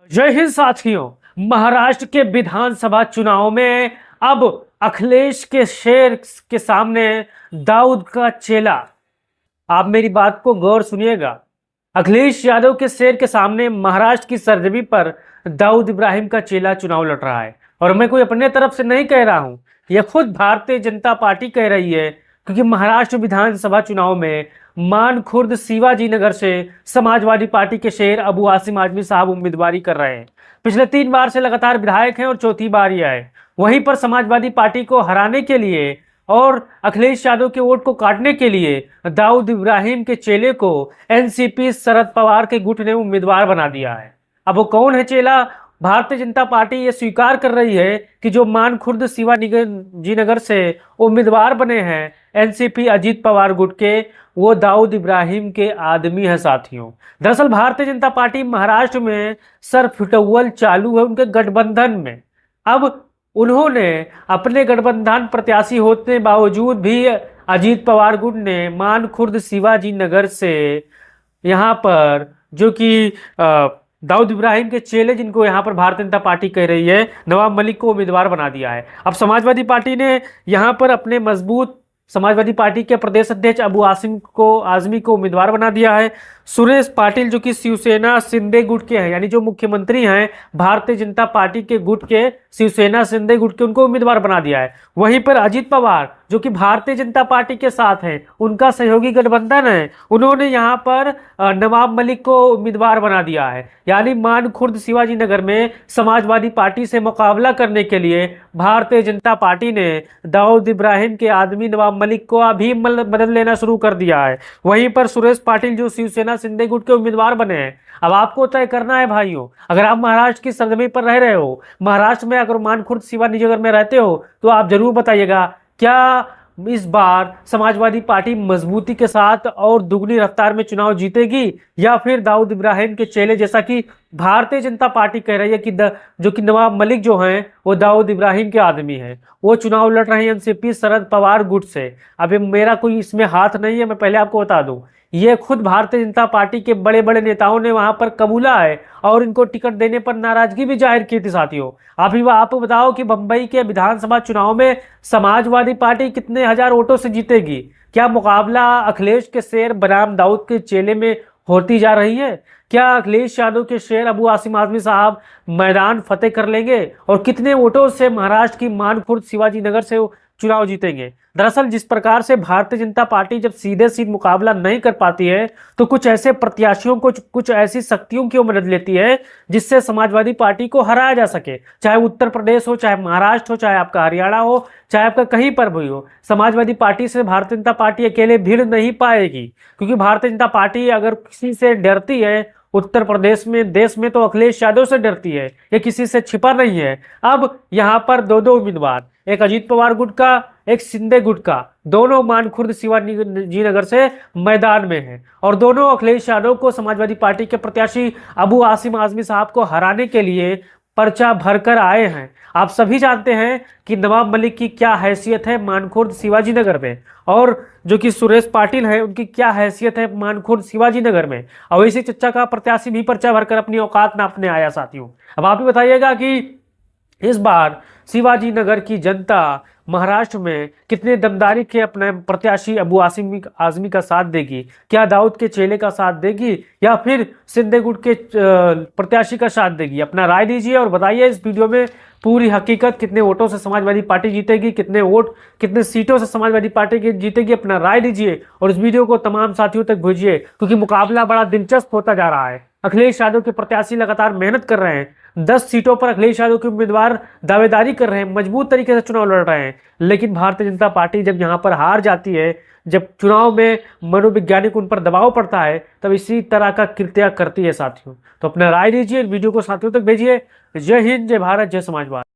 जय हिंद साथियों। महाराष्ट्र के विधानसभा चुनाव में अब अखिलेश के शेर के सामने दाऊद का चेला। आप मेरी बात को गौर सुनिएगा। अखिलेश यादव के शेर के सामने महाराष्ट्र की सरजमी पर दाऊद इब्राहिम का चेला चुनाव लड़ रहा है। और मैं कोई अपने तरफ से नहीं कह रहा हूं, यह खुद भारतीय जनता पार्टी कह रही है, क्योंकि महाराष्ट्र विधानसभा चुनाव में मानखुर्द शिवाजी नगर से समाजवादी पार्टी के शेर अबू आसिम आजमी साहब उम्मीदवारी कर रहे हैं। पिछले 3 बार से लगातार विधायक हैं और चौथी बार यह है। वहीं पर समाजवादी पार्टी को हराने के लिए और अखिलेश यादव के वोट को काटने के लिए दाऊद इब्राहिम के चेले को एनसीपी शरद पवार के गुट ने उम्मीदवार बना दिया है। अब वो कौन है चेला? भारतीय जनता पार्टी ये स्वीकार कर रही है कि जो मानखुर्द शिवाजी नगर से उम्मीदवार बने हैं एनसीपी अजीत पवार गुट के, वो दाऊद इब्राहिम के आदमी है साथियों। दरअसल भारतीय जनता पार्टी महाराष्ट्र में सर फिटौल चालू है उनके गठबंधन में। अब उन्होंने अपने गठबंधन प्रत्याशी होते बावजूद भी अजीत पवार गुट ने मानखुर्द शिवाजी नगर से यहाँ पर जो कि दाऊद इब्राहिम के चेले, जिनको यहाँ पर भारतीय जनता पार्टी कह रही है, नवाब मलिक को उम्मीदवार बना दिया है। अब समाजवादी पार्टी ने यहाँ पर अपने मजबूत समाजवादी पार्टी के प्रदेश अध्यक्ष अबू आजमी को उम्मीदवार बना दिया है। सुरेश पाटिल जो कि शिवसेना शिंदे गुट के हैं, यानी जो मुख्यमंत्री हैं भारतीय जनता पार्टी के गुट के, शिवसेना शिंदे गुट के, उनको उम्मीदवार बना दिया है। वहीं पर अजीत पवार जो कि भारतीय जनता पार्टी के साथ हैं, उनका सहयोगी गठबंधन है, उन्होंने यहाँ पर नवाब मलिक को उम्मीदवार बना दिया है। यानी मानखुर्द शिवाजी नगर में समाजवादी पार्टी से मुकाबला करने के लिए भारतीय जनता पार्टी ने दाऊद इब्राहिम के आदमी नवाब मलिक को अभी मदद लेना शुरू कर दिया है। वहीं पर सुरेश पाटिल जो शिवसेना शिंदे गुट के उम्मीदवार बने हैं। अब आपको तय करना है भाइयों, अगर आप महाराष्ट्र की सरजमी पर रह रहे हो, महाराष्ट्र में अगर मानखुर्द शिवाजी नगर में रहते हो, तो आप जरूर बताइएगा, क्या इस बार समाजवादी पार्टी मजबूती के साथ और दुगनी रफ्तार में चुनाव जीतेगी, या फिर दाऊद इब्राहिम के चेले जैसा कि भारतीय जनता पार्टी कह रही है कि जो कि नवाब मलिक जो हैं वो दाऊद इब्राहिम के आदमी हैं, वो चुनाव लड़ रहे हैं एनसीपी शरद पवार गुट से। अभी मेरा कोई इसमें हाथ नहीं है, मैं पहले आपको बता दूं। ये खुद भारतीय जनता पार्टी के बड़े बड़े नेताओं ने वहां पर कबूला है और इनको टिकट देने पर नाराजगी भी जाहिर की थी साथियों। अभी आप बताओ कि बंबई के विधानसभा चुनाव में समाजवादी पार्टी कितने हजार वोटों से जीतेगी? क्या मुकाबला अखिलेश के शेर बनाम दाऊद के चेले में होती जा रही है? क्या अखिलेश यादव के शेर अबू आसिम आजमी साहब मैदान फतेह कर लेंगे और कितने वोटों से महाराष्ट्र की मानखुर्द शिवाजी नगर से चुनाव जीतेंगे? दरअसल जिस प्रकार से भारतीय जनता पार्टी जब सीधे मुकाबला नहीं कर पाती है, तो कुछ ऐसे प्रत्याशियों को, कुछ ऐसी शक्तियों की मदद लेती है जिससे समाजवादी पार्टी को हराया जा सके। चाहे उत्तर प्रदेश हो, चाहे महाराष्ट्र हो, चाहे आपका हरियाणा हो, चाहे आपका कहीं पर भी हो, समाजवादी पार्टी से भारतीय जनता पार्टी अकेले भिड़ नहीं पाएगी। क्योंकि भारतीय जनता पार्टी अगर किसी से डरती है उत्तर प्रदेश में, देश में, तो अखिलेश यादव से डरती है, ये किसी से छिपा नहीं है। अब यहाँ पर दो उम्मीदवार, एक अजीत पवार गुट का, एक शिंदे गुट का, दोनों मानखुर्द शिवाजी नगर से मैदान में हैं और दोनों अखिलेश यादव को, समाजवादी पार्टी के प्रत्याशी अबू आसिम आजमी साहब को हराने के लिए पर्चा भरकर आए हैं। आप सभी जानते हैं कि नवाब मलिक की क्या हैसियत है मानखुर्द शिवाजी नगर में, और जो कि सुरेश पाटिल है उनकी क्या हैसियत है मानखुर्द शिवाजी नगर में। और इसी चच्चा का प्रत्याशी भी पर्चा भरकर अपनी औकात नापने आया साथियों। अब आप ही बताइएगा कि इस बार शिवाजी नगर की जनता महाराष्ट्र में कितने दमदारी के अपने प्रत्याशी अबू आसिम आजमी का साथ देगी? क्या दाऊद के चेले का साथ देगी या फिर शिंदे गुट के प्रत्याशी का साथ देगी? अपना राय दीजिए और बताइए इस वीडियो में पूरी हकीकत, कितने वोटों से समाजवादी पार्टी जीतेगी, कितने सीटों से समाजवादी पार्टी की जीतेगी। अपना राय दीजिए और इस वीडियो को तमाम साथियों तक भेजिए, क्योंकि मुकाबला बड़ा दिलचस्प होता जा रहा है। अखिलेश यादव के प्रत्याशी लगातार मेहनत कर रहे हैं, 10 सीटों पर अखिलेश यादव के उम्मीदवार दावेदारी कर रहे हैं, मजबूत तरीके से चुनाव लड़ रहे हैं। लेकिन भारतीय जनता पार्टी जब यहाँ पर हार जाती है, जब चुनाव में मनोवैज्ञानिक उन पर दबाव पड़ता है, तब इसी तरह का कृत्य करती है साथियों। तो अपना राय दीजिए, वीडियो को साथियों तक भेजिए। जय हिंद, जय भारत, जय समाजवाद।